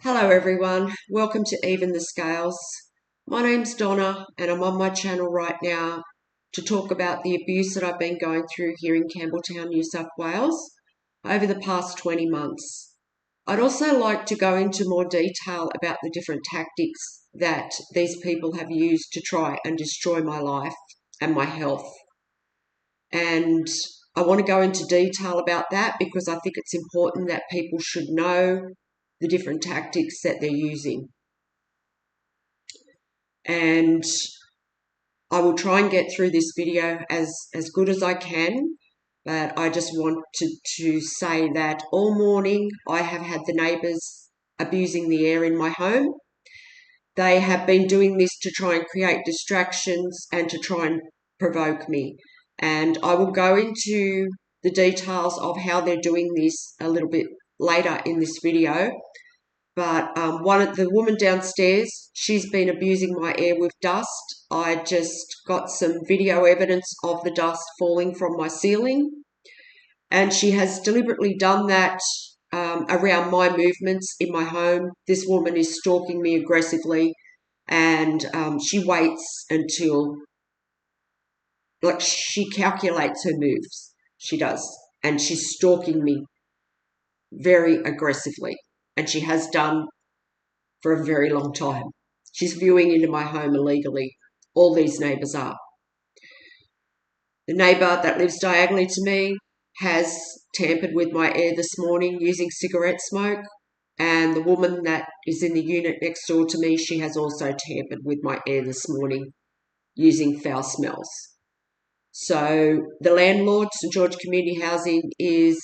Hello everyone, welcome to Even the Scales. My name's Donna and I'm on my channel right now to talk about the abuse that I've been going through here in Campbelltown, New South Wales over the past 20 months. I'd also like to go into more detail about the different tactics that these people have used to try and destroy my life and my health. And I want to go into detail about that because I think it's important that people should know the different tactics that they're using. And I will try and get through this video as good as I can, but I just wanted to say that all morning I have had the neighbours abusing the air in my home. They have been doing this to try and create distractions and to try and provoke me. And I will go into the details of how they're doing this a little bit later in this video. But the woman downstairs, she's been abusing my air with dust. I just got some video evidence of the dust falling from my ceiling. And she has deliberately done that around my movements in my home. This woman is stalking me aggressively, and she waits until, like, she calculates her moves. She does. And she's stalking me very aggressively. And she has done for a very long time. She's viewing into my home illegally. All these neighbours are. The neighbour that lives diagonally to me has tampered with my air this morning using cigarette smoke, and the woman that is in the unit next door to me, she has also tampered with my air this morning using foul smells. So the landlord, St George Community Housing, is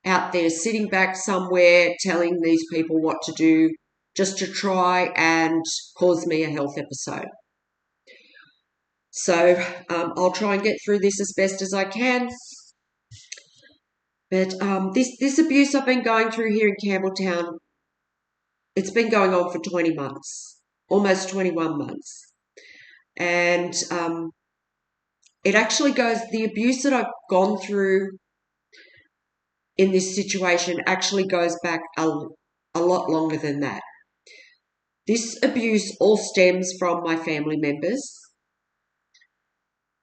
out there sitting back somewhere telling these people what to do just to try and cause me a health episode. So I'll try and get through this as best as I can. But this abuse I've been going through here in Campbelltown, it's been going on for 20 months, almost 21 months. And it actually goes, the abuse that I've gone through in this situation actually goes back a lot longer than that. This abuse all stems from my family members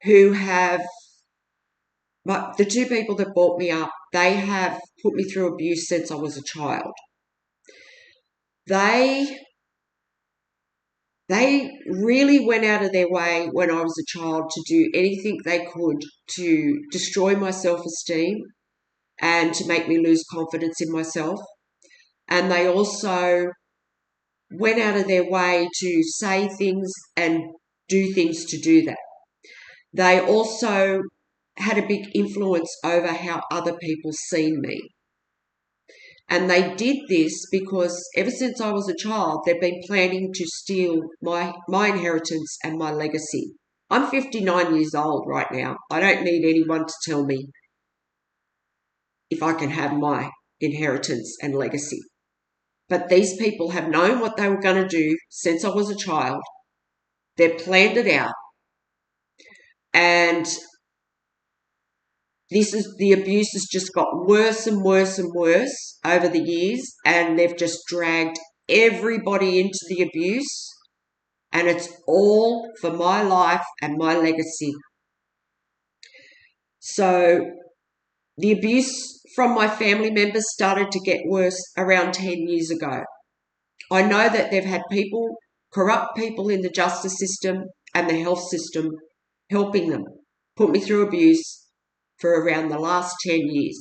who have, the two people that brought me up, they have put me through abuse since I was a child. They really went out of their way when I was a child to do anything they could to destroy my self-esteem and to make me lose confidence in myself. And they also went out of their way to say things and do things to do that. They also had a big influence over how other people seen me. And they did this because ever since I was a child, they've been planning to steal my inheritance and my legacy. I'm 59 years old right now. I don't need anyone to tell me if I can have my inheritance and legacy. But these people have known what they were going to do since I was a child. They've planned it out. And the abuse has just got worse and worse and worse over the years, and they've just dragged everybody into the abuse, and it's all for my life and my legacy. So the abuse from my family members started to get worse around 10 years ago. I know that they've had people, corrupt people in the justice system and the health system helping them put me through abuse for around the last 10 years,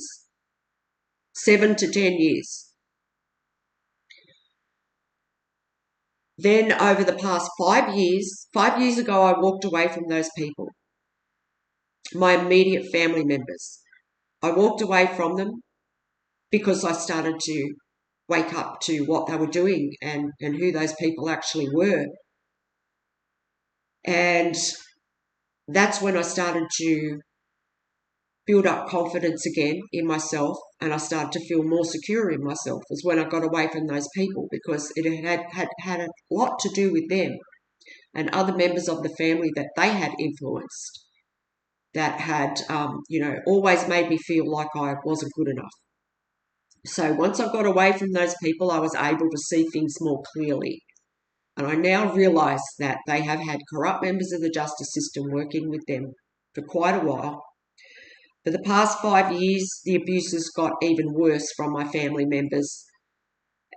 7 to 10 years. Then over the past 5 years ago, I walked away from those people, my immediate family members. I walked away from them because I started to wake up to what they were doing and who those people actually were. And that's when I started to build up confidence again in myself, and I started to feel more secure in myself, was when I got away from those people, because it had a lot to do with them and other members of the family that they had influenced, that had, always made me feel like I wasn't good enough. So once I got away from those people, I was able to see things more clearly. And I now realise that they have had corrupt members of the justice system working with them for quite a while. For the past 5 years, the abuses got even worse from my family members.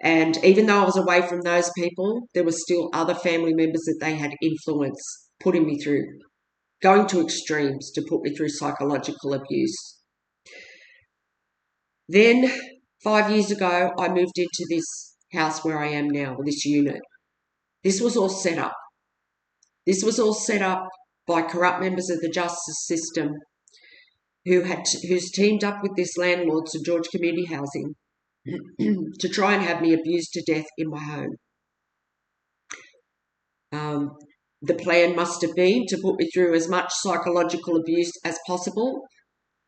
And even though I was away from those people, there were still other family members that they had influence putting me through, going to extremes to put me through psychological abuse. Then 5 years ago, I moved into this house where I am now, this unit. This was all set up. This was all set up by corrupt members of the justice system who's teamed up with this landlord, St George Community Housing, to try and have me abused to death in my home. The plan must have been to put me through as much psychological abuse as possible,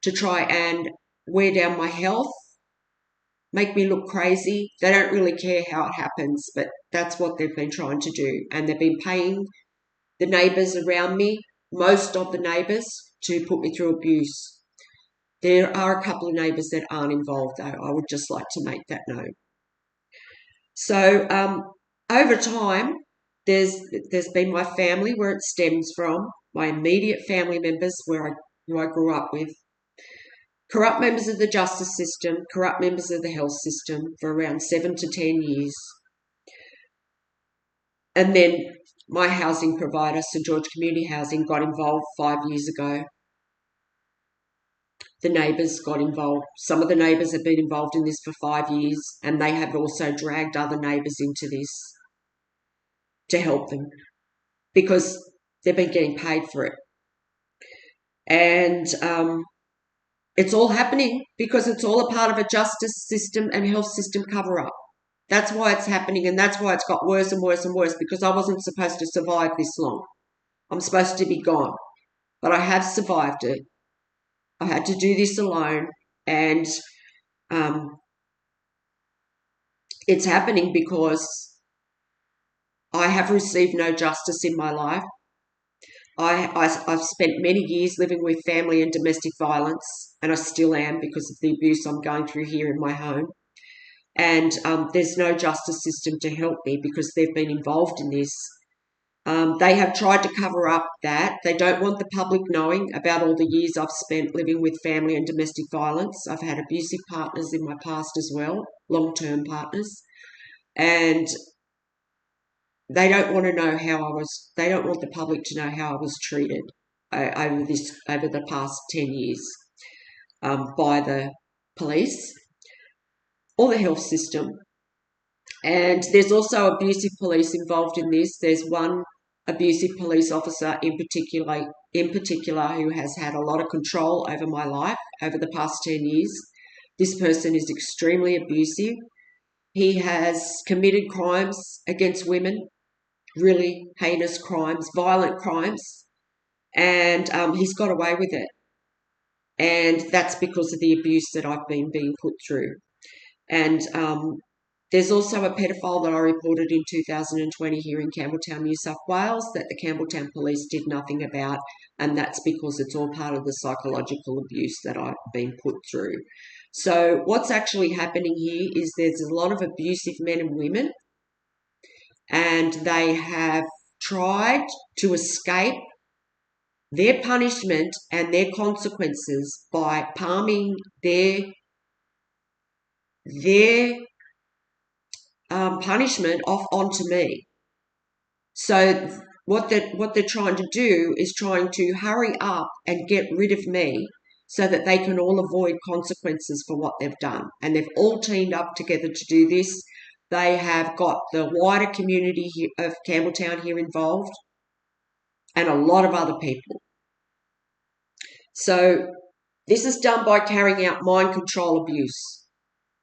to try and wear down my health, make me look crazy. They don't really care how it happens, but that's what they've been trying to do. And they've been paying the neighbours around me, most of the neighbours, to put me through abuse. There are a couple of neighbours that aren't involved, though. I would just like to make that known. So over time, there's been my family, where it stems from, my immediate family members who I grew up with, corrupt members of the justice system, corrupt members of the health system for around 7 to 10 years. And then my housing provider, St George Community Housing, got involved 5 years ago. The neighbours got involved. Some of the neighbours have been involved in this for 5 years, and they have also dragged other neighbours into this to help them because they've been getting paid for it. And it's all happening because it's all a part of a justice system and health system cover-up. That's why it's happening, and that's why it's got worse and worse and worse, because I wasn't supposed to survive this long. I'm supposed to be gone, but I have survived it. I had to do this alone, and it's happening because I have received no justice in my life. I've spent many years living with family and domestic violence, and I still am because of the abuse I'm going through here in my home. And there's no justice system to help me because they've been involved in this. They have tried to cover up that. They don't want the public knowing about all the years I've spent living with family and domestic violence. I've had abusive partners in my past as well, long-term partners. And they don't want to know they don't want the public to know how I was treated over the past 10 years by the police or the health system. And there's also abusive police involved in this. There's one abusive police officer in particular who has had a lot of control over my life over the past 10 years. This person is extremely abusive. He has committed crimes against women, really heinous crimes, violent crimes, and he's got away with it. And that's because of the abuse that I've been being put through. And there's also a pedophile that I reported in 2020 here in Campbelltown, New South Wales, that the Campbelltown police did nothing about, and that's because it's all part of the psychological abuse that I've been put through. So what's actually happening here is there's a lot of abusive men and women, and they have tried to escape their punishment and their consequences by palming their punishment off onto me. So what they're trying to do is trying to hurry up and get rid of me so that they can all avoid consequences for what they've done. And they've all teamed up together to do this. They have got the wider community of Campbelltown here involved and a lot of other people. So this is done by carrying out mind control abuse.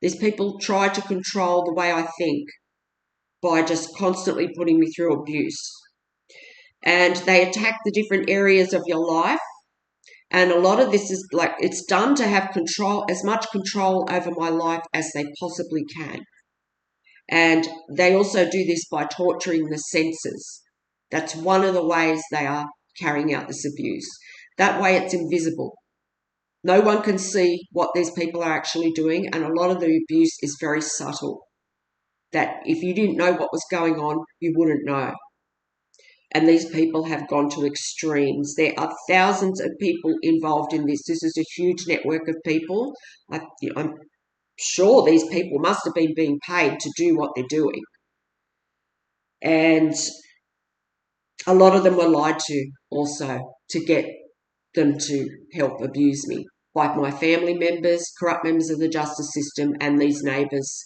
These people try to control the way I think by just constantly putting me through abuse. And they attack the different areas of your life. And a lot of this is it's done to have control, as much control over my life as they possibly can. And they also do this by torturing the senses. That's one of the ways they are carrying out this abuse. That way it's invisible. No one can see what these people are actually doing, and a lot of the abuse is very subtle, that if you didn't know what was going on, you wouldn't know. And these people have gone to extremes. There are thousands of people involved in this. This is a huge network of people. I'm sure these people must have been being paid to do what they're doing. And a lot of them were lied to also to get them to help abuse me by my family members, corrupt members of the justice system, and these neighbours.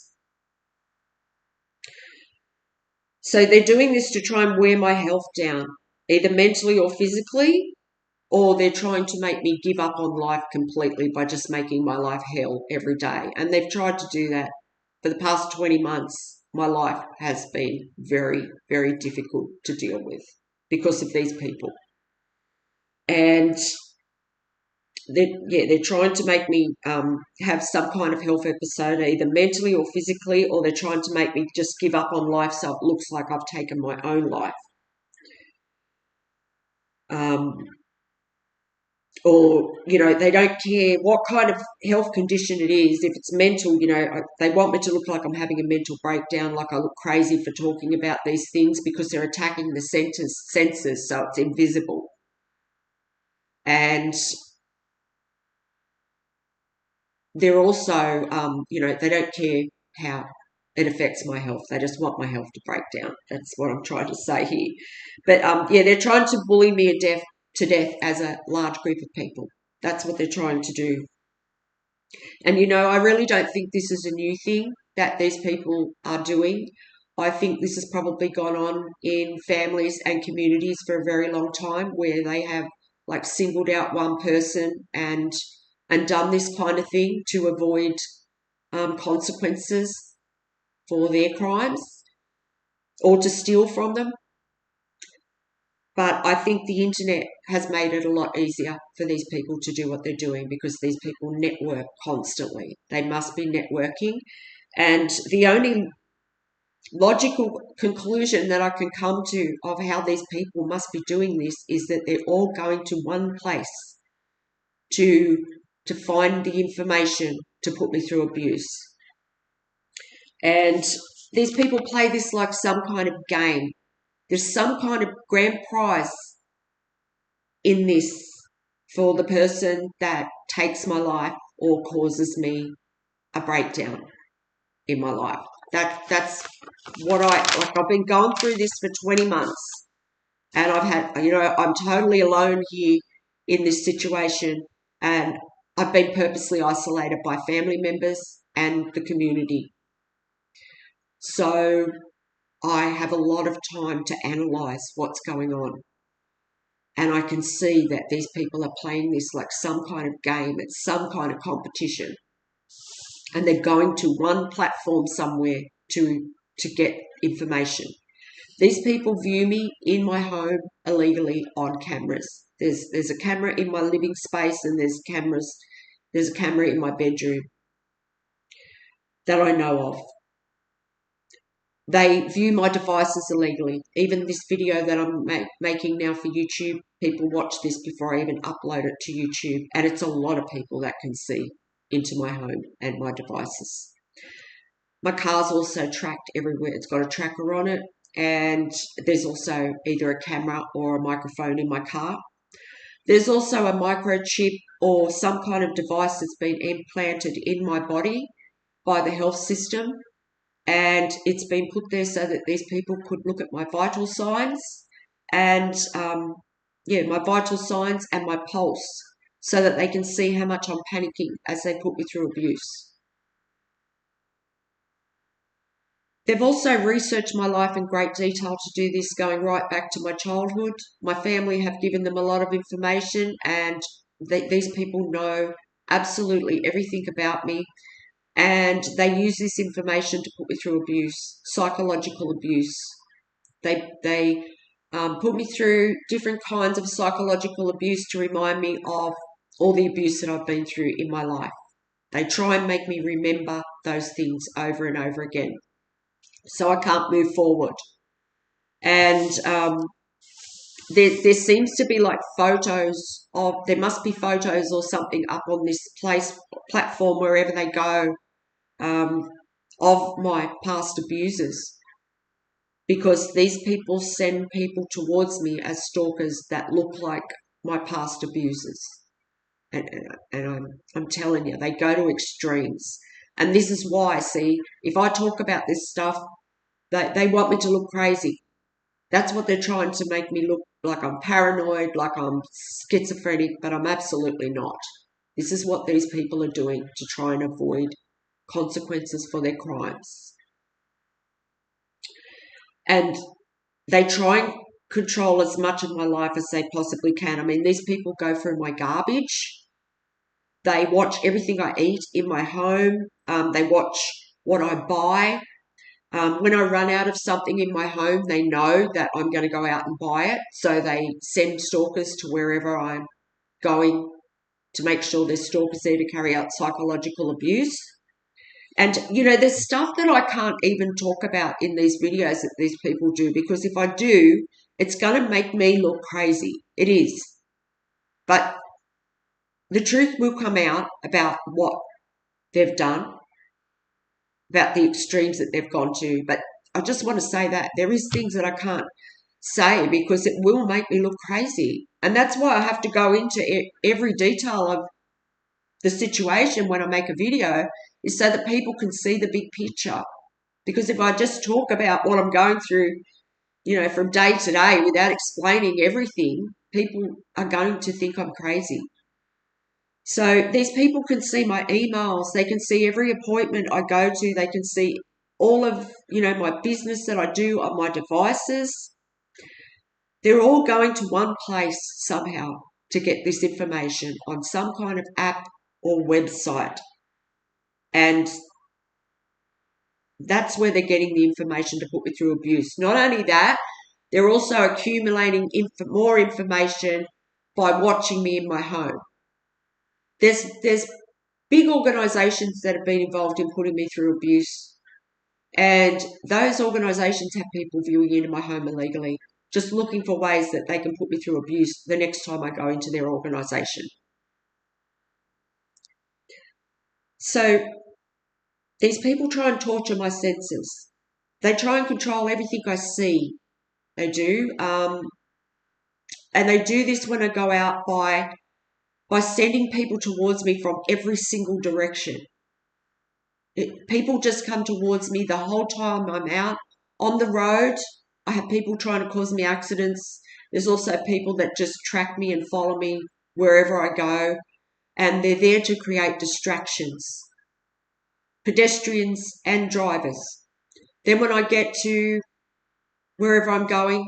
So they're doing this to try and wear my health down, either mentally or physically, or they're trying to make me give up on life completely by just making my life hell every day. And they've tried to do that for the past 20 months. My life has been very, very difficult to deal with because of these people. And they're trying to make me have some kind of health episode, either mentally or physically, or they're trying to make me just give up on life so it looks like I've taken my own life. Or, they don't care what kind of health condition it is. If it's mental, they want me to look like I'm having a mental breakdown, like I look crazy for talking about these things, because they're attacking the senses so it's invisible. And they're also, they don't care how it affects my health. They just want my health to break down. That's what I'm trying to say here. But, they're trying to bully me to death as a large group of people. That's what they're trying to do. And, I really don't think this is a new thing that these people are doing. I think this has probably gone on in families and communities for a very long time, where they have singled out one person and done this kind of thing to avoid consequences for their crimes or to steal from them. But I think the internet has made it a lot easier for these people to do what they're doing, because these people network constantly. They must be networking. And the only logical conclusion that I can come to of how these people must be doing this is that they're all going to one place to find the information to put me through abuse. And these people play this like some kind of game. There's some kind of grand prize in this for the person that takes my life or causes me a breakdown in my life. That's what I've been going through this for 20 months, and I've had, I'm totally alone here in this situation, and I've been purposely isolated by family members and the community. So I have a lot of time to analyse what's going on. And I can see that these people are playing this like some kind of game. It's some kind of competition. And they're going to one platform somewhere to get information. These people view me in my home illegally on cameras. There's a camera in my living space, and there's a camera in my bedroom that I know of. They view my devices illegally. Even this video that I'm making now for YouTube, people watch this before I even upload it to YouTube, and it's a lot of people that can see into my home and my devices. My car's also tracked everywhere. It's got a tracker on it, and there's also either a camera or a microphone in my car. There's also a microchip or some kind of device that's been implanted in my body by the health system, and it's been put there so that these people could look at my vital signs and, my vital signs and my pulse, so that they can see how much I'm panicking as they put me through abuse. They've also researched my life in great detail to do this, going right back to my childhood. My family have given them a lot of information, and these people know absolutely everything about me. And they use this information to put me through abuse, psychological abuse. They put me through different kinds of psychological abuse to remind me of all the abuse that I've been through in my life. They try and make me remember those things over and over again, so I can't move forward. And there seems to be like photos of, there must be photos or something up on this platform wherever they go, of my past abusers, because these people send people towards me as stalkers that look like my past abusers. And I'm telling you, they go to extremes. And this is why, see, if I talk about this stuff, they want me to look crazy. That's what they're trying to make me look like. I'm paranoid, like I'm schizophrenic, but I'm absolutely not. This is what these people are doing to try and avoid consequences for their crimes. And they try and control as much of my life as they possibly can. I mean, these people go through my garbage. They watch everything I eat in my home. They watch what I buy. When I run out of something in my home, they know that I'm going to go out and buy it. So they send stalkers to wherever I'm going to make sure there's stalkers there to carry out psychological abuse. And, you know, there's stuff that I can't even talk about in these videos that these people do, because if I do, it's going to make me look crazy. It is. But the truth will come out about what they've done, about the extremes that they've gone to. But I just want to say that there is things that I can't say because it will make me look crazy. And that's why I have to go into every detail of the situation when I make a video, is so that people can see the big picture. Because if I just talk about what I'm going through, you know, from day to day without explaining everything, people are going to think I'm crazy. So these people can see my emails, they can see every appointment I go to, they can see all of, you know, my business that I do on my devices. They're all going to one place somehow to get this information on some kind of app or website. And that's where they're getting the information to put me through abuse. Not only that, they're also accumulating more information by watching me in my home. There's big organisations that have been involved in putting me through abuse, and those organisations have people viewing into my home illegally, just looking for ways that they can put me through abuse the next time I go into their organisation. So these people try and torture my senses. They try and control everything I see. They do. And they do this when I go out by sending people towards me from every single direction. People just come towards me the whole time I'm out on the road. I have people trying to cause me accidents. There's also people that just track me and follow me wherever I go, and they're there to create distractions, pedestrians and drivers. Then when I get to wherever I'm going,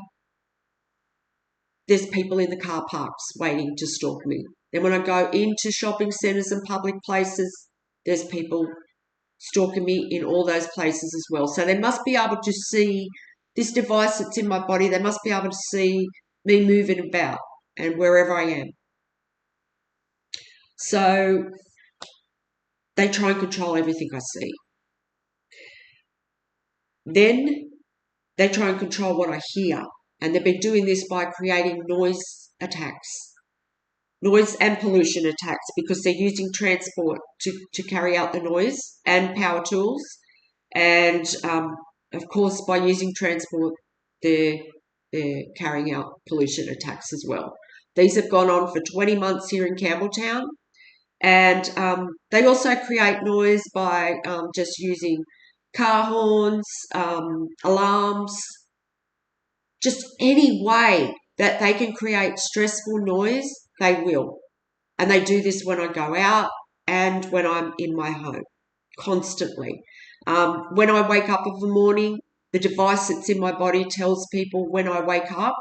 there's people in the car parks waiting to stalk me. Then when I go into shopping centres and public places, there's people stalking me in all those places as well. So they must be able to see this device that's in my body. They must be able to see me moving about and wherever I am. So they try and control everything I see. Then they try and control what I hear. And they've been doing this by creating noise attacks, noise and pollution attacks, because they're using transport to carry out the noise and power tools. And, of course, by using transport, they're carrying out pollution attacks as well. These have gone on for 20 months here in Campbelltown. And they also create noise by just using car horns, alarms, just any way that they can create stressful noise, they will. And they do this when I go out and when I'm in my home, constantly. When I wake up in the morning, the device that's in my body tells people when I wake up.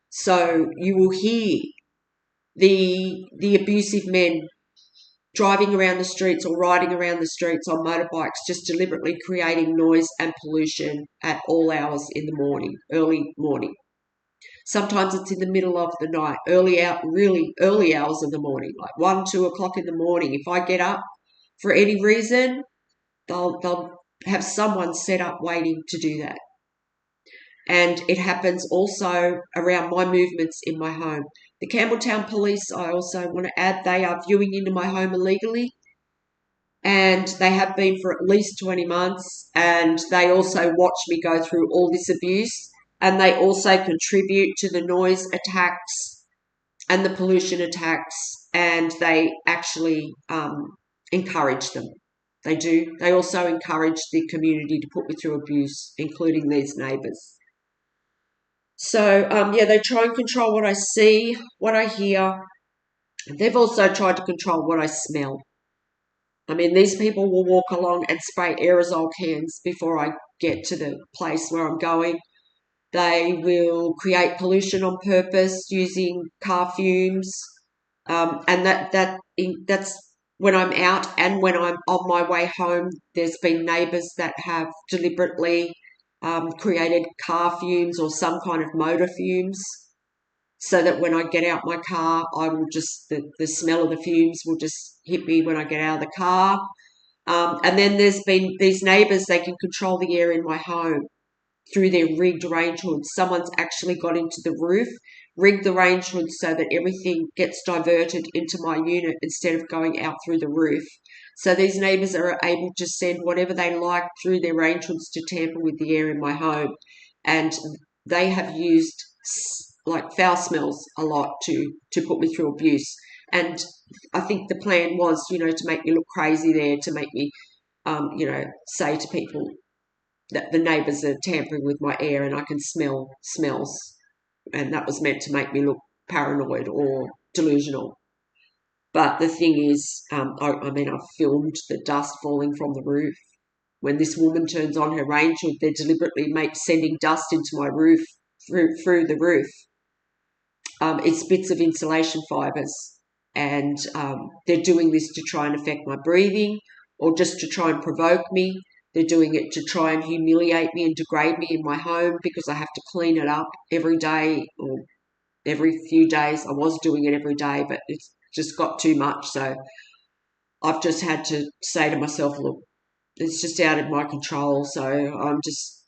So you will hear the abusive men driving around the streets or riding around the streets on motorbikes, just deliberately creating noise and pollution at all hours in the morning, early morning. Sometimes it's in the middle of the night, really early hours of the morning, like 1, 2 o'clock in the morning. If I get up for any reason, they'll have someone set up waiting to do that. And it happens also around my movements in my home. The Campbelltown police, I also want to add, they are viewing into my home illegally, and they have been for at least 20 months, and they also watch me go through all this abuse, and they also contribute to the noise attacks and the pollution attacks, and they actually encourage them. They do. They also encourage the community to put me through abuse, including these neighbours. So, yeah, they try and control what I see, what I hear. They've also tried to control what I smell. I mean, these people will walk along and spray aerosol cans before I get to the place where I'm going. They will create pollution on purpose using car fumes, and that's when I'm out and when I'm on my way home. There's been neighbours that have deliberately created car fumes or some kind of motor fumes, so that when I get out my car, I will just the smell of the fumes will just hit me when I get out of the car. And then there's been these neighbours, they can control the air in my home through their rigged range hoods. Someone's actually got into the roof, rigged the range hood so that everything gets diverted into my unit instead of going out through the roof. So these neighbours are able to send whatever they like through their range hoods to tamper with the air in my home. And they have used like foul smells a lot to put me through abuse. And I think the plan was, to make me look crazy there, to make me, say to people that the neighbours are tampering with my air and I can smell smells. And that was meant to make me look paranoid or delusional. But the thing is, I've filmed the dust falling from the roof. When this woman turns on her range hood, they're deliberately sending dust into my roof through the roof. It's bits of insulation fibres, and they're doing this to try and affect my breathing or just to try and provoke me. They're doing it to try and humiliate me and degrade me in my home because I have to clean it up every day or every few days. I was doing it every day, but it's just got too much. So I've just had to say to myself, look, it's just out of my control. So I'm just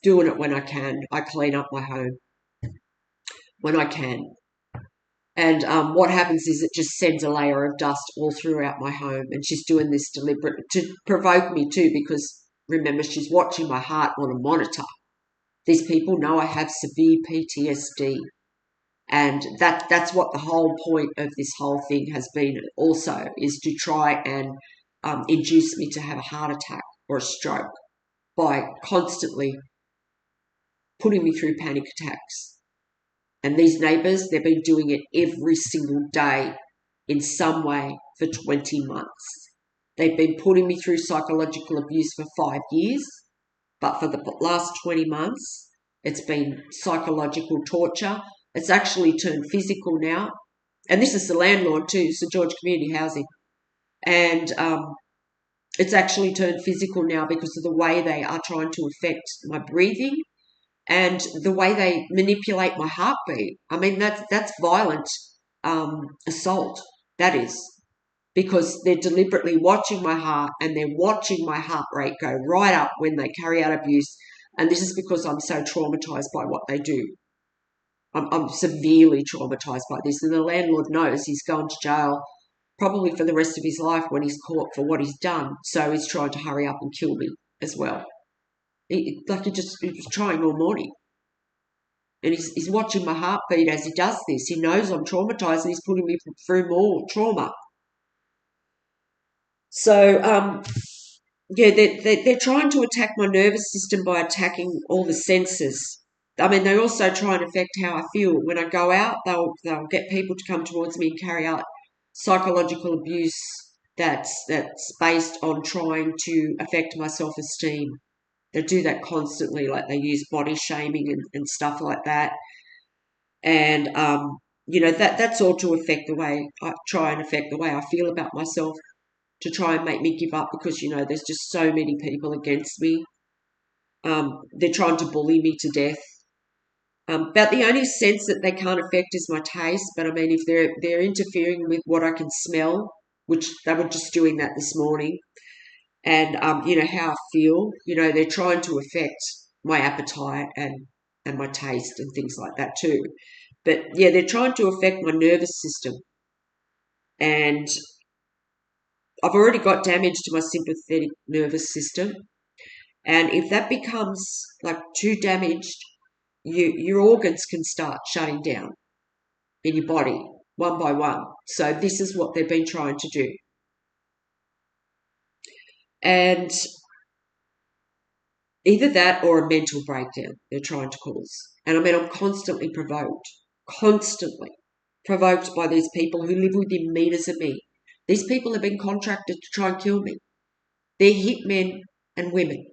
doing it when I can. I clean up my home when I can. And what happens is it just sends a layer of dust all throughout my home. And she's doing this deliberately to provoke me too, because remember, she's watching my heart on a monitor. These people know I have severe PTSD. And that's what the whole point of this whole thing has been also, is to try and induce me to have a heart attack or a stroke by constantly putting me through panic attacks. And these neighbours, they've been doing it every single day in some way for 20 months. They've been putting me through psychological abuse for 5 years, but for the last 20 months, it's been psychological torture. It's actually turned physical now. And this is the landlord too, St George Community Housing. And it's actually turned physical now because of the way they are trying to affect my breathing and the way they manipulate my heartbeat. I mean, that's violent assault, that is, because they're deliberately watching my heart and they're watching my heart rate go right up when they carry out abuse. And this is because I'm so traumatised by what they do. I'm severely traumatised by this. And the landlord knows he's going to jail probably for the rest of his life when he's caught for what he's done. So he's trying to hurry up and kill me as well. He was trying all morning. And he's watching my heartbeat as he does this. He knows I'm traumatised and he's putting me through more trauma. So, yeah, they're trying to attack my nervous system by attacking all the senses. I mean, they also try and affect how I feel. When I go out, they'll get people to come towards me and carry out psychological abuse that's based on trying to affect my self-esteem. They do that constantly, like they use body shaming and stuff like that. And, that's all to affect the way I feel about myself, to try and make me give up because, there's just so many people against me. They're trying to bully me to death. But the only sense that they can't affect is my taste. But, I mean, if they're interfering with what I can smell, which they were just doing that this morning, and, how I feel, they're trying to affect my appetite and my taste and things like that too. But yeah, they're trying to affect my nervous system. And I've already got damage to my sympathetic nervous system. And if that becomes like too damaged, your organs can start shutting down in your body one by one. So this is what they've been trying to do. And either that or a mental breakdown they're trying to cause. And I mean, I'm constantly provoked by these people who live within meters of me. These people have been contracted to try and kill me. They're hitmen and women.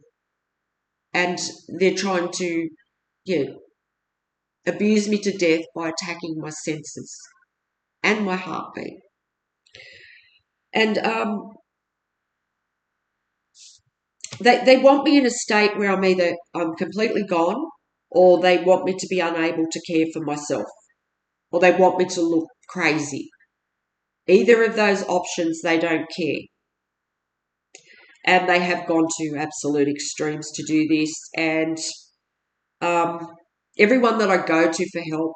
And they're trying to, abuse me to death by attacking my senses and my heartbeat. And they want me in a state where I'm completely gone, or they want me to be unable to care for myself, or they want me to look crazy. Either of those options, they don't care. And they have gone to absolute extremes to do this. And everyone that I go to for help,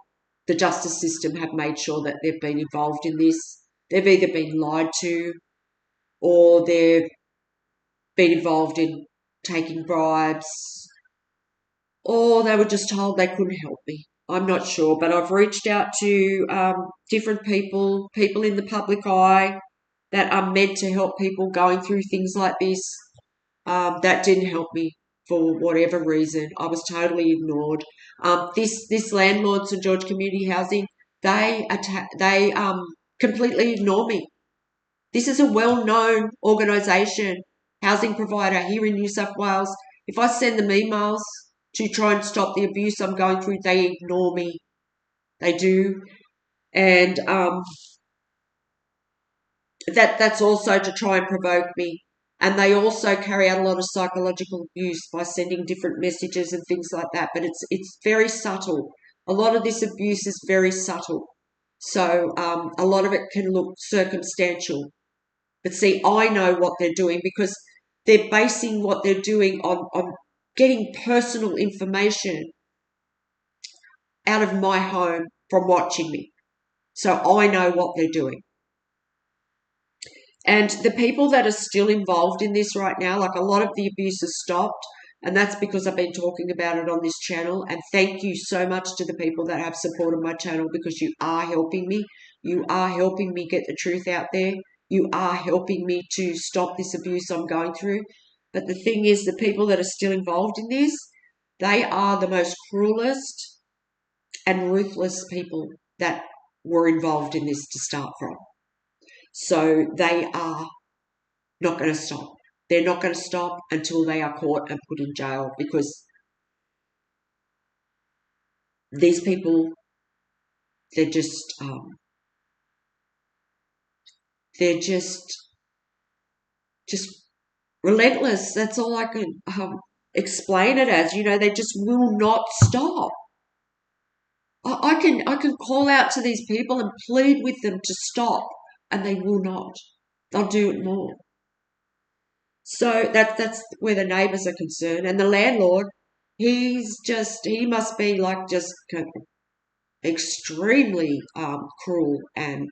the justice system have made sure that they've been involved in this. They've either been lied to, or they've been involved in taking bribes, or they were just told they couldn't help me. I'm not sure, but I've reached out to different people in the public eye that are meant to help people going through things like this. That didn't help me for whatever reason. I was totally ignored. This landlord, St George Community Housing, they completely ignore me. This is a well-known organisation, housing provider here in New South Wales. If I send them emails to try and stop the abuse I'm going through, they ignore me. They do. And that's also to try and provoke me. And they also carry out a lot of psychological abuse by sending different messages and things like that. But it's very subtle. A lot of this abuse is very subtle. So a lot of it can look circumstantial. But see, I know what they're doing because they're basing what they're doing on getting personal information out of my home from watching me. So I know what they're doing. And the people that are still involved in this right now, like a lot of the abuse has stopped, and that's because I've been talking about it on this channel. And thank you so much to the people that have supported my channel, because you are helping me. You are helping me get the truth out there. You are helping me to stop this abuse I'm going through. But the thing is, the people that are still involved in this, they are the most cruelest and ruthless people that were involved in this to start from. So they are not going to stop. They're not going to stop until they are caught and put in jail, because these people, they're just relentless. That's all I can explain it as. They just will not stop. I can call out to these people and plead with them to stop, and they will not. They'll do it more. So that's where the neighbours are concerned. And the landlord, he must be like just extremely cruel, and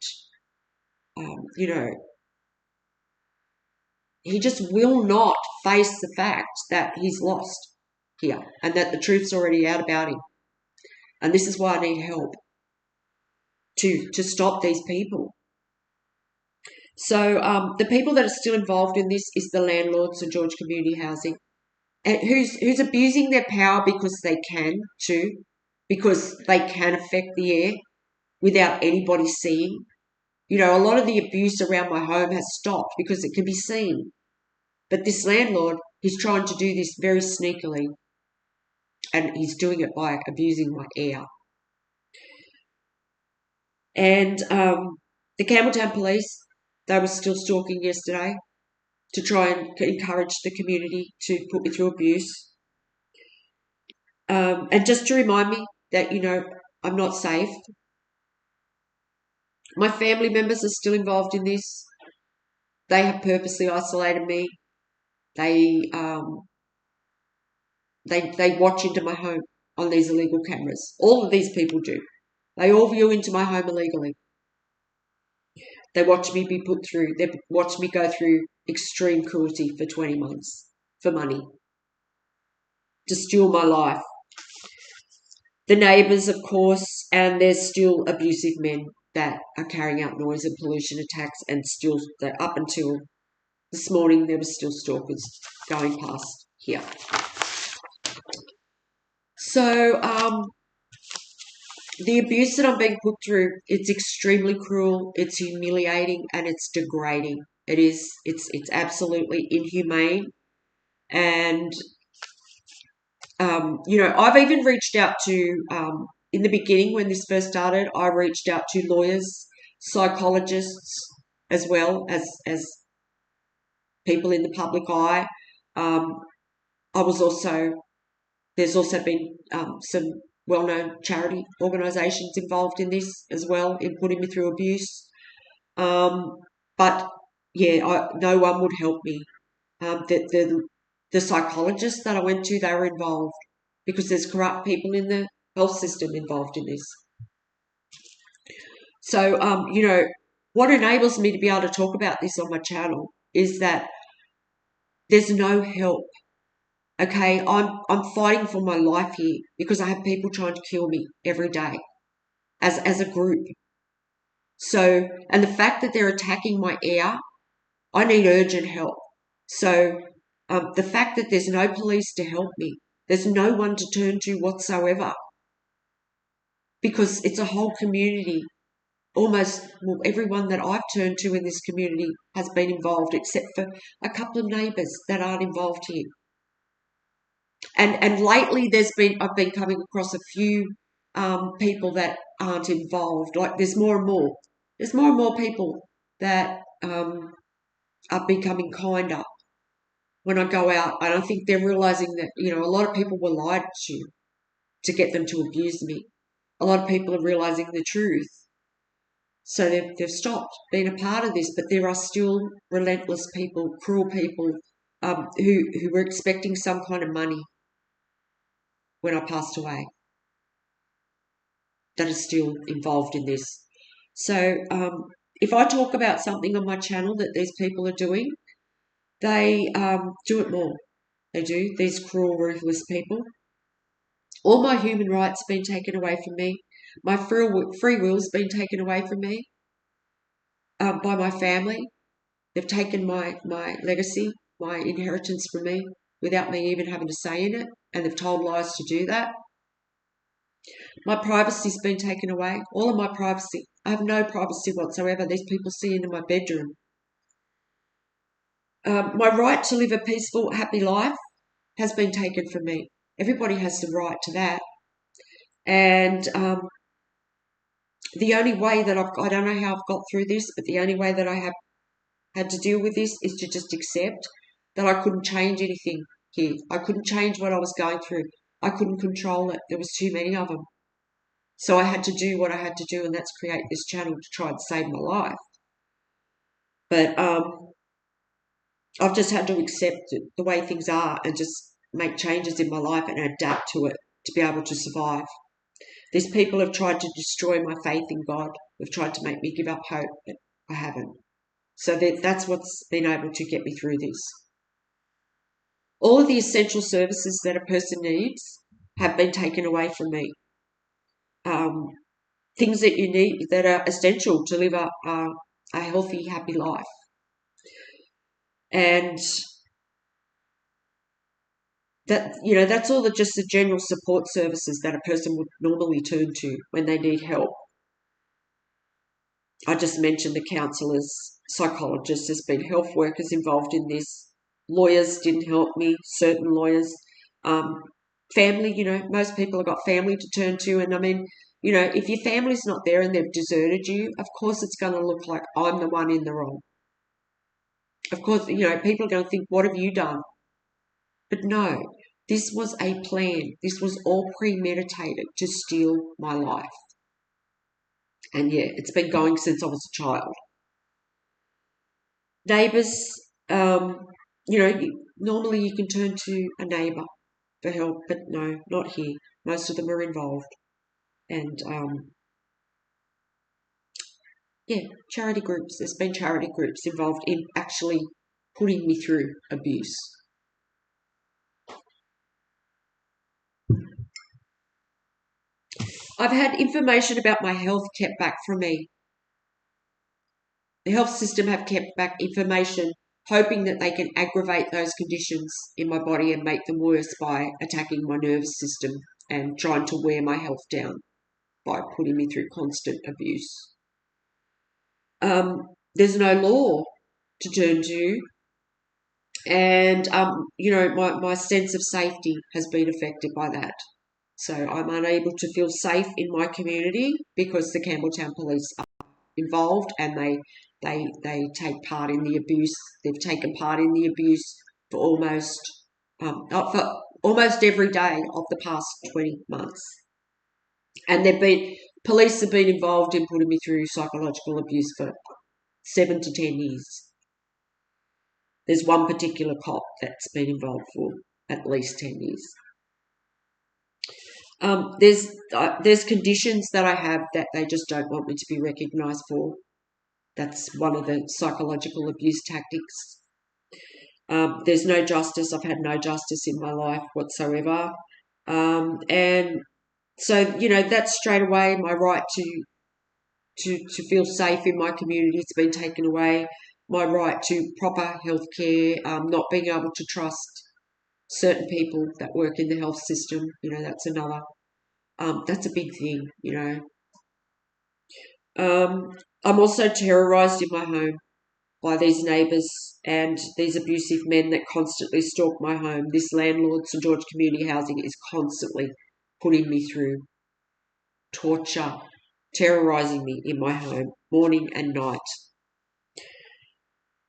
he just will not face the fact that he's lost here and that the truth's already out about him. And this is why I need help to stop these people. So the people that are still involved in this is the landlord, St George Community Housing, and who's abusing their power because they can too, because they can affect the air without anybody seeing. A lot of the abuse around my home has stopped because it can be seen. But this landlord, he's trying to do this very sneakily, and he's doing it by abusing my air. And the Campbelltown police, they were still stalking yesterday to try and encourage the community to put me through abuse. And just to remind me that, I'm not safe. My family members are still involved in this. They have purposely isolated me. They They watch into my home on these illegal cameras. All of these people do. They all view into my home illegally. They watch me be put through. They watch me go through extreme cruelty for 20 months for money to steal my life. The neighbours, of course, and there's still abusive men that are carrying out noise and pollution attacks, and still up until this morning there were still stalkers going past here. So the abuse that I'm being put through, it's extremely cruel, it's humiliating, and it's degrading. It's absolutely inhumane. And, I've even reached out to, in the beginning when this first started, I reached out to lawyers, psychologists, as well as people in the public eye. There's also been some well-known charity organisations involved in this as well, in putting me through abuse. But yeah, no one would help me. The psychologists that I went to, they were involved because there's corrupt people in the health system involved in this. So, what enables me to be able to talk about this on my channel is that there's no help. Okay, I'm fighting for my life here because I have people trying to kill me every day as a group. So, and the fact that they're attacking my air, I need urgent help. So, the fact that there's no police to help me, there's no one to turn to whatsoever, because it's a whole community. Almost everyone that I've turned to in this community has been involved, except for a couple of neighbours that aren't involved here. And lately I've been coming across a few people that aren't involved. Like there's more and more. There's more and more people that are becoming kinder when I go out. And I think they're realising that, a lot of people were lied to get them to abuse me. A lot of people are realising the truth. So they've stopped being a part of this, but there are still relentless people, cruel people who were expecting some kind of money when I passed away that are still involved in this. So if I talk about something on my channel that these people are doing, they do it more. They do, these cruel, ruthless people. All my human rights have been taken away from me. My free will's been taken away from me by my family. They've taken my legacy, my inheritance from me without me even having to say in it, and they've told lies to do that. My privacy's been taken away, all of my privacy. I have no privacy whatsoever. These people see into my bedroom. My right to live a peaceful, happy life has been taken from me. Everybody has the right to that. And the only way that I don't know how I've got through this, but the only way that I have had to deal with this is to just accept that I couldn't change anything here. I couldn't change what I was going through. I couldn't control it. There was too many of them. So I had to do what I had to do, and that's create this channel to try and save my life. But I've just had to accept the way things are and just make changes in my life and adapt to it to be able to survive. These people have tried to destroy my faith in God. They've tried to make me give up hope, but I haven't. So that's what's been able to get me through this. All of the essential services that a person needs have been taken away from me. Things that you need that are essential to live a healthy, happy life. And that's all just the general support services that a person would normally turn to when they need help. I just mentioned the counsellors, psychologists, there's been health workers involved in this. Lawyers didn't help me, certain lawyers. Family, most people have got family to turn to. And I mean, if your family's not there and they've deserted you, of course it's going to look like I'm the one in the wrong. Of course, people are going to think, what have you done? But no, this was a plan. This was all premeditated to steal my life. And yeah, it's been going since I was a child. Neighbours, normally you can turn to a neighbour for help, but no, not here. Most of them are involved. And yeah, charity groups. There's been charity groups involved in actually putting me through abuse. I've had information about my health kept back from me. The health system have kept back information, hoping that they can aggravate those conditions in my body and make them worse by attacking my nervous system and trying to wear my health down by putting me through constant abuse. There's no law to turn to, and my sense of safety has been affected by that. So I'm unable to feel safe in my community because the Campbelltown police are involved and they take part in the abuse. They've taken part in the abuse for almost every day of the past 20 months. And police have been involved in putting me through psychological abuse for 7 to 10 years. There's one particular cop that's been involved for at least 10 years. There's conditions that I have that they just don't want me to be recognised for. That's one of the psychological abuse tactics. There's no justice. I've had no justice in my life whatsoever. And so, that's straight away my right to feel safe in my community. It's been taken away. My right to proper health care, not being able to trust certain people that work in the health system, that's another. That's a big thing, I'm also terrorised in my home by these neighbours and these abusive men that constantly stalk my home. This landlord, St George Community Housing, is constantly putting me through torture, terrorising me in my home, morning and night.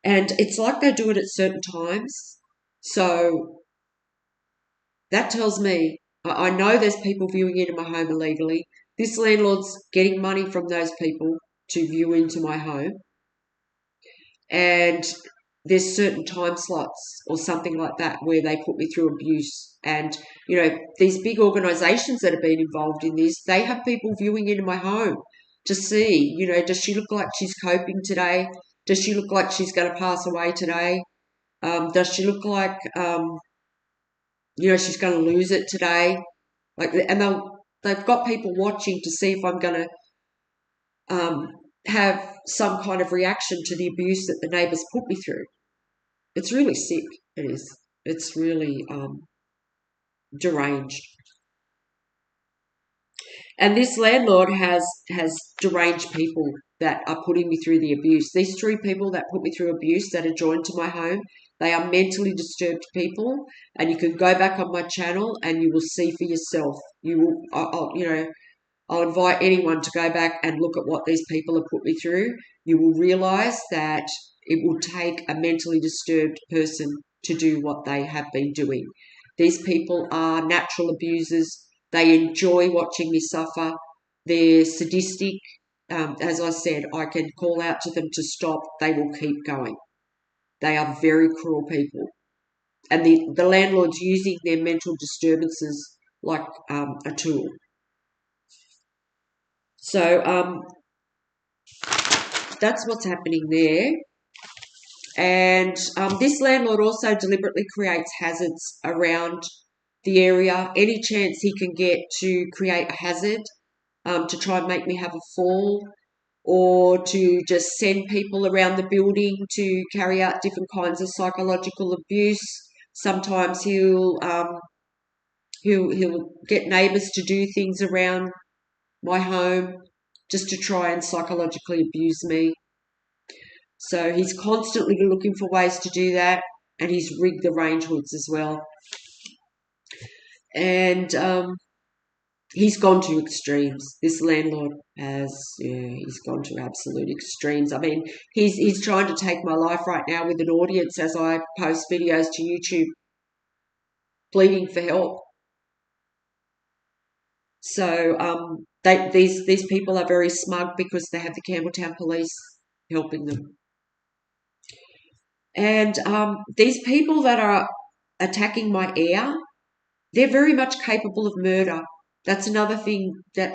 And it's like they do it at certain times. So that tells me, I know there's people viewing into my home illegally. This landlord's getting money from those people to view into my home. And there's certain time slots or something like that where they put me through abuse. And, these big organisations that have been involved in this, they have people viewing into my home to see, does she look like she's coping today? Does she look like she's going to pass away today? Does she look like, she's going to lose it today? And they've got people watching to see if I'm going to have some kind of reaction to the abuse that the neighbours put me through. It's really sick. It is. It's really deranged. And this landlord has deranged people that are putting me through the abuse. These 3 people that put me through abuse that are joined to my home, they are mentally disturbed people, and you can go back on my channel and you will see for yourself. I'll invite anyone to go back and look at what these people have put me through. You will realise that it will take a mentally disturbed person to do what they have been doing. These people are natural abusers. They enjoy watching me suffer. They're sadistic. As I said, I can call out to them to stop. They will keep going. They are very cruel people. And the landlord's using their mental disturbances like a tool. So that's what's happening there. And this landlord also deliberately creates hazards around the area. Any chance he can get to create a hazard to try and make me have a fall, or to just send people around the building to carry out different kinds of psychological abuse. Sometimes he'll get neighbours to do things around my home just to try and psychologically abuse me. So he's constantly looking for ways to do that, and he's rigged the range hoods as well. And he's gone to extremes. This landlord he's gone to absolute extremes. I mean, he's trying to take my life right now with an audience as I post videos to YouTube pleading for help. So these people are very smug because they have the Campbelltown police helping them. And these people that are attacking my air, they're very much capable of murder. That's another thing that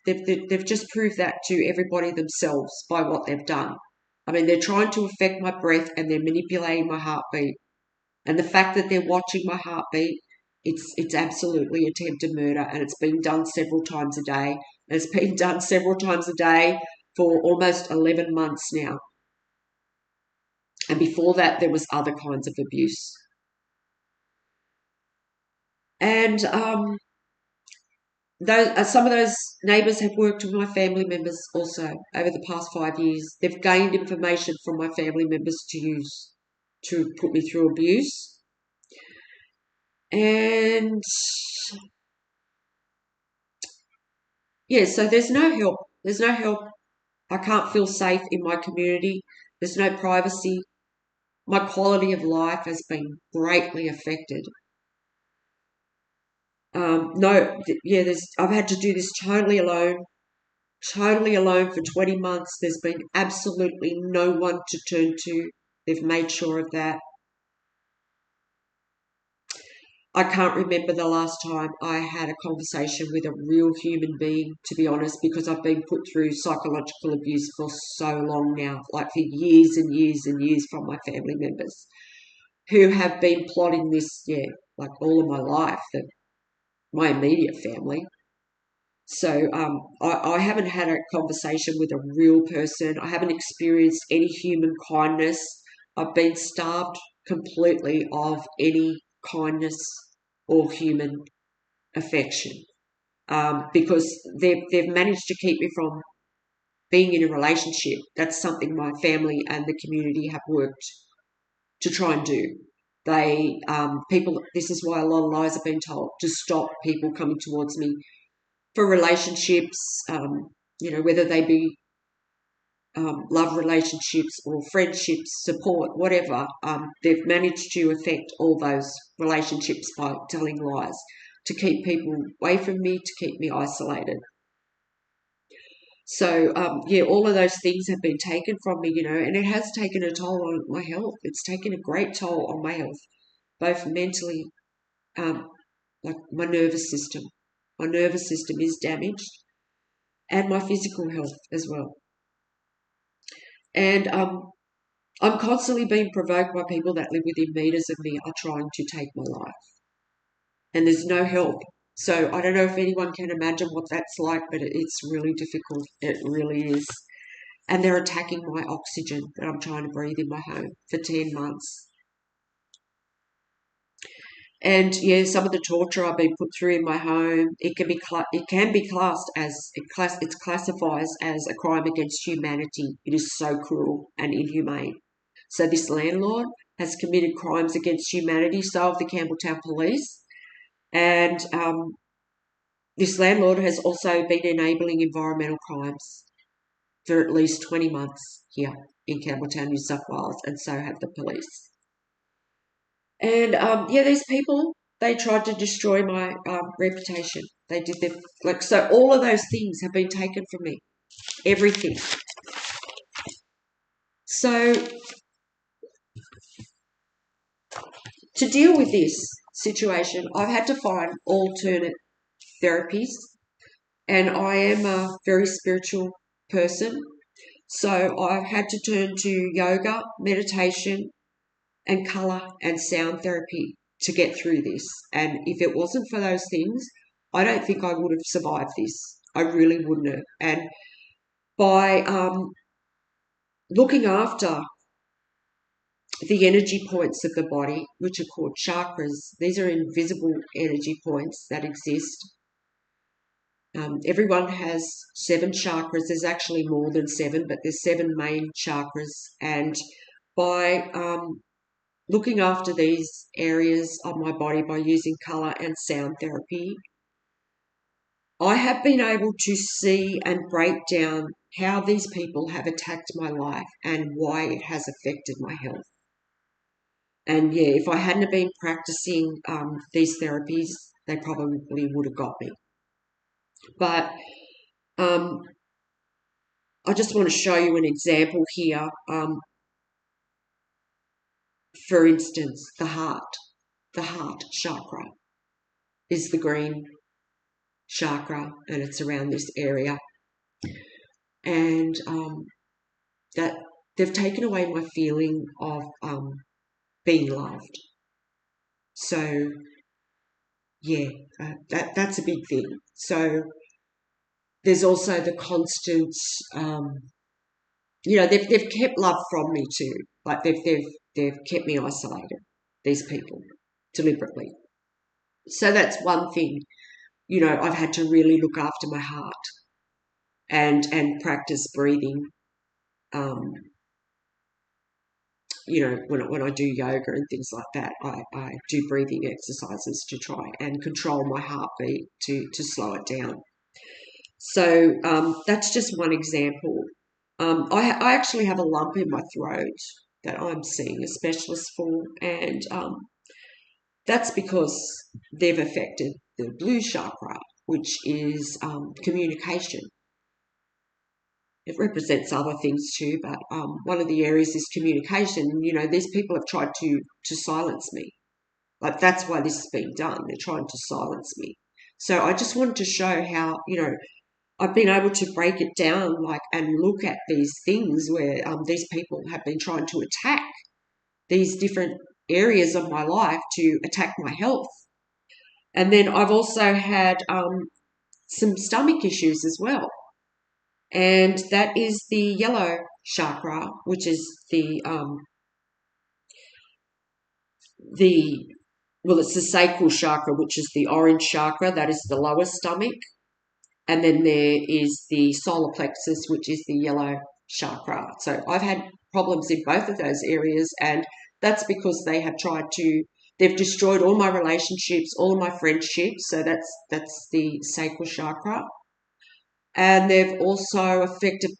they've just proved that to everybody themselves by what they've done. I mean, they're trying to affect my breath and they're manipulating my heartbeat. And the fact that they're watching my heartbeat, it's absolutely attempted murder, and it's been done several times a day. And it's been done several times a day for almost 11 months now. And before that, there was other kinds of abuse. And some of those neighbours have worked with my family members also over the past 5 years. They've gained information from my family members to use to put me through abuse. And yeah, so there's no help. There's no help. I can't feel safe in my community. There's no privacy. My quality of life has been greatly affected. I've had to do this totally alone for 20 months. There's been absolutely no one to turn to. They've made sure of that. I can't remember the last time I had a conversation with a real human being, to be honest, because I've been put through psychological abuse for so long now, like for years and years and years from my family members who have been plotting this, like all of my life, my immediate family. So I haven't had a conversation with a real person. I haven't experienced any human kindness. I've been starved completely of any kindness or human affection because they've managed to keep me from being in a relationship. That's something my family and the community have worked to try and do. This is why a lot of lies have been told, to stop people coming towards me for relationships, whether they be love relationships or friendships, support, whatever. They've managed to affect all those relationships by telling lies to keep people away from me, to keep me isolated. So, all of those things have been taken from me, and it has taken a toll on my health. It's taken a great toll on my health, both mentally, like my nervous system. My nervous system is damaged, and my physical health as well. And I'm constantly being provoked by people that live within meters of me are trying to take my life. And there's no help. So I don't know if anyone can imagine what that's like, but it's really difficult. It really is. And they're attacking my oxygen that I'm trying to breathe in my home for 10 months. And some of the torture I've been put through in my home, it can be classed as it classifies as a crime against humanity. It is so cruel and inhumane. So this landlord has committed crimes against humanity, so have the Campbelltown police. And this landlord has also been enabling environmental crimes for at least 20 months here in Campbelltown, New South Wales, and so have the police. And these people, they tried to destroy my reputation. They did so all of those things have been taken from me, everything. So to deal with this situation, I've had to find alternate therapies, and I am a very spiritual person, so I've had to turn to yoga, meditation, and colour and sound therapy to get through this. And if it wasn't for those things, I don't think I would have survived this. I really wouldn't have. And by looking after the energy points of the body, which are called chakras, these are invisible energy points that exist. Everyone has 7 chakras. There's actually more than 7, but there's 7 main chakras. And by looking after these areas of my body by using colour and sound therapy, I have been able to see and break down how these people have attacked my life and why it has affected my health. And if I hadn't been practicing these therapies, they probably would have got me. But I just want to show you an example here. For instance, the heart chakra. is the green chakra, and it's around this area. And that they've taken away my feeling of being loved. So yeah, that's a big thing. So there's also the constant, they've kept love from me too. Like they've kept me isolated. These people deliberately. So that's one thing. I've had to really look after my heart and practice breathing. When I do yoga and things like that, I do breathing exercises to try and control my heartbeat to slow it down. So that's just one example. I actually have a lump in my throat that I'm seeing a specialist for, and that's because they've affected the blue chakra, which is communication. It represents other things too, but one of the areas is communication. These people have tried to silence me. Like, that's why this is being done. They're trying to silence me. So I just wanted to show how, I've been able to break it down, and look at these things where these people have been trying to attack these different areas of my life to attack my health. And then I've also had some stomach issues as well. And that is the yellow chakra, which is it's the sacral chakra, which is the orange chakra, that is the lower stomach. And then there is the solar plexus, which is the yellow chakra. So I've had problems in both of those areas, and that's because they've destroyed all my relationships, all of my friendships. So that's the sacral chakra. And they've also affected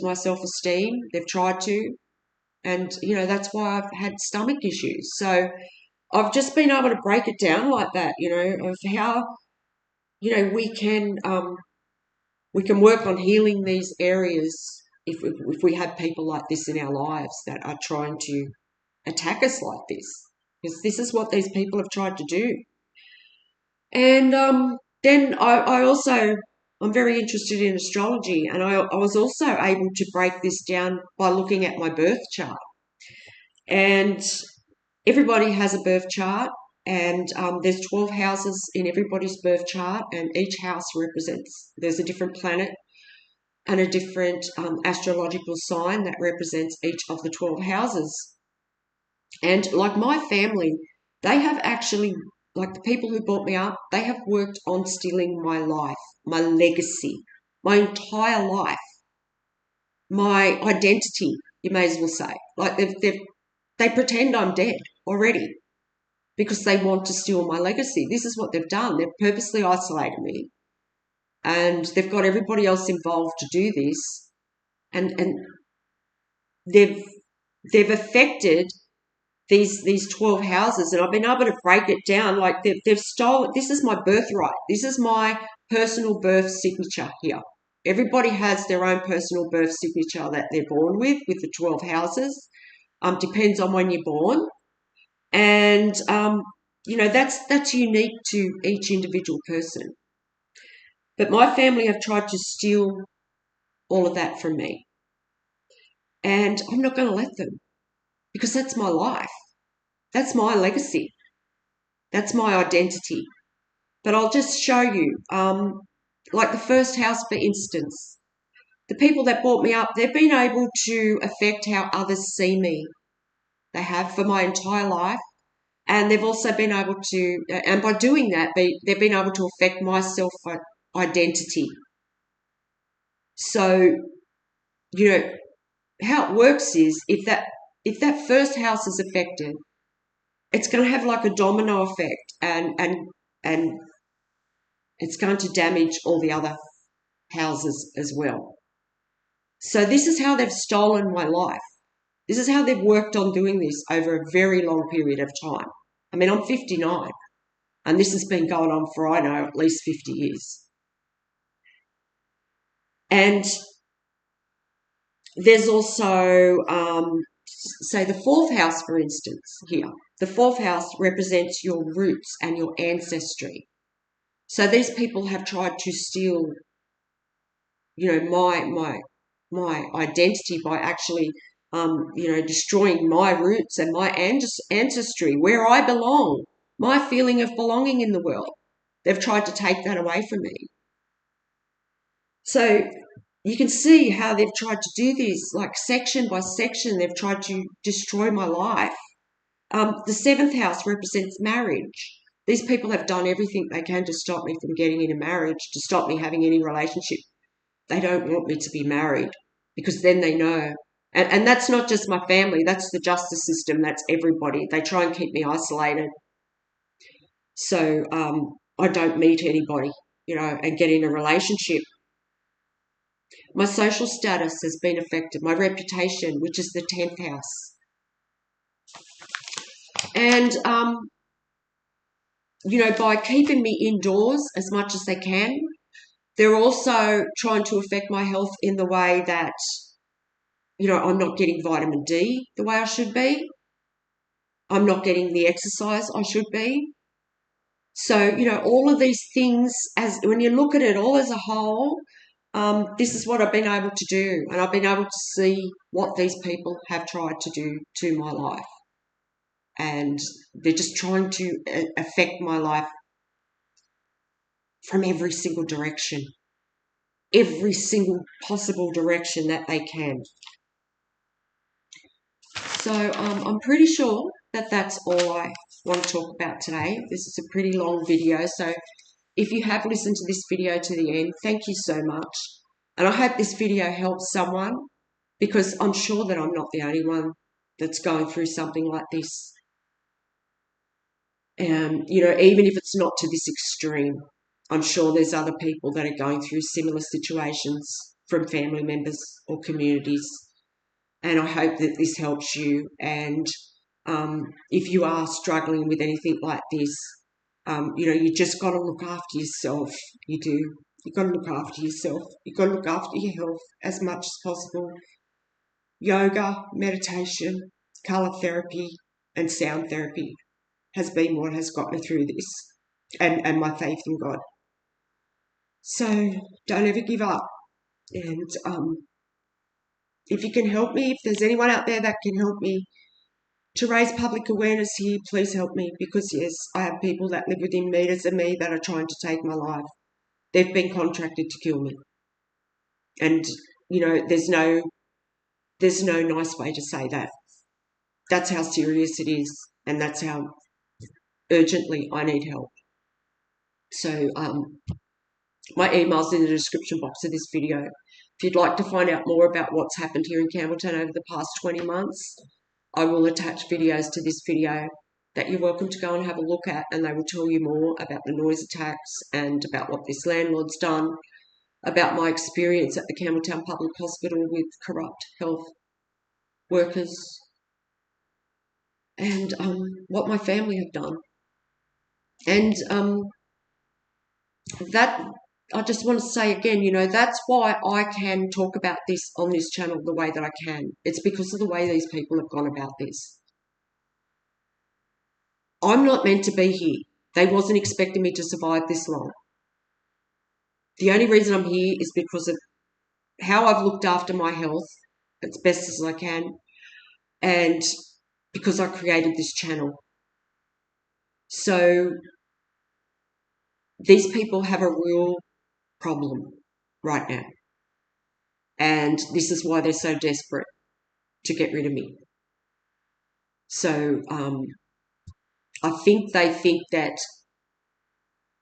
my self-esteem. They've tried to, and that's why I've had stomach issues. So I've just been able to break it down like that, of how we can work on healing these areas if we have people like this in our lives that are trying to attack us like this, because this is what these people have tried to do. And then I'm very interested in astrology, and I was also able to break this down by looking at my birth chart. And everybody has a birth chart, and there's 12 houses in everybody's birth chart, and each house there's a different planet and a different astrological sign that represents each of the 12 houses. And like my family, they have actually, like the people who brought me up, they have worked on stealing my life, my legacy, my entire life, my identity, you may as well say. Like they pretend I'm dead already because they want to steal my legacy. This is what they've done. They've purposely isolated me, and they've got everybody else involved to do this, and they've affected these 12 houses, and I've been able to break it down. Like they've stolen. This is my birthright. This is my personal birth signature here. Everybody has their own personal birth signature that they're born with the 12 houses. Depends on when you're born, and that's unique to each individual person. But my family have tried to steal all of that from me, and I'm not going to let them, because that's my life. That's my legacy. That's my identity. But I'll just show you, like the first house, for instance. The people that brought me up, they've been able to affect how others see me. They have for my entire life. And they've also been able to, and by doing that, they've been able to affect my self-identity. So, how it works is if that first house is affected, it's going to have like a domino effect, and it's going to damage all the other houses as well. So this is how they've stolen my life. This is how they've worked on doing this over a very long period of time. I mean, I'm 59, and this has been going on for, I know, at least 50 years. And there's also, say, the fourth house, for instance, here. The fourth house represents your roots and your ancestry. So these people have tried to steal, my identity by actually, destroying my roots and my ancestry, where I belong, my feeling of belonging in the world. They've tried to take that away from me. So you can see how they've tried to do this, like section by section, they've tried to destroy my life. The seventh house represents marriage. These people have done everything they can to stop me from getting into marriage, to stop me having any relationship. They don't want me to be married because then they know. And that's not just my family, that's the justice system, that's everybody. They try and keep me isolated. So I don't meet anybody, and get in a relationship. My social status has been affected, my reputation, which is the 10th house. And, by keeping me indoors as much as they can, they're also trying to affect my health in the way that, I'm not getting vitamin D the way I should be. I'm not getting the exercise I should be. So, all of these things, as when you look at it all as a whole, this is what I've been able to do. And I've been able to see what these people have tried to do to my life. And they're just trying to affect my life from every single direction, every single possible direction that they can. So I'm pretty sure that that's all I want to talk about today. This is a pretty long video, so if you have listened to this video to the end, thank you so much. And I hope this video helps someone, because I'm sure that I'm not the only one that's going through something like this. Even if it's not to this extreme, I'm sure there's other people that are going through similar situations from family members or communities. And I hope that this helps you. And if you are struggling with anything like this, you just got to look after yourself. You do. You've got to look after yourself. You've got to look after your health as much as possible. Yoga, meditation, colour therapy, and sound therapy has been what has got me through this, and my faith in God. So don't ever give up. And if you can help me, if there's anyone out there that can help me to raise public awareness here, please help me, because yes, I have people that live within meters of me that are trying to take my life. They've been contracted to kill me. And, there's no nice way to say that. That's how serious it is, and that's how urgently I need help. So my email's in the description box of this video. If you'd like to find out more about what's happened here in Campbelltown over the past 20 months, I will attach videos to this video that you're welcome to go and have a look at, and they will tell you more about the noise attacks and about what this landlord's done, about my experience at the Campbelltown Public Hospital with corrupt health workers, and what my family have done. And that, I just want to say again, that's why I can talk about this on this channel the way that I can. It's because of the way these people have gone about this. I'm not meant to be here. They wasn't expecting me to survive this long. The only reason I'm here is because of how I've looked after my health as best as I can, and because I created this channel. So these people have a real problem right now. And this is why they're so desperate to get rid of me. So I think they think that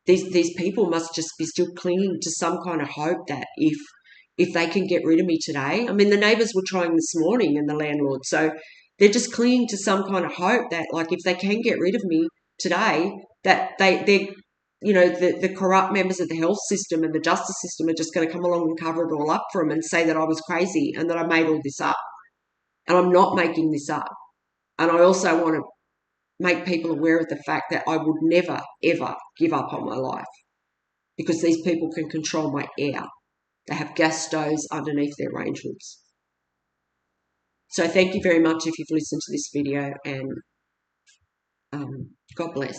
these people must just be still clinging to some kind of hope that if they can get rid of me today. I mean, the neighbours were trying this morning, and the landlord. So they're just clinging to some kind of hope that, like, if they can get rid of me today, that they're the corrupt members of the health system and the justice system are just going to come along and cover it all up for them and say that I was crazy and that I made all this up. And I'm not making this up. And I also want to make people aware of the fact that I would never, ever give up on my life, because these people can control my air. They have gas stoves underneath their range hoods. So thank you very much if you've listened to this video, and God bless.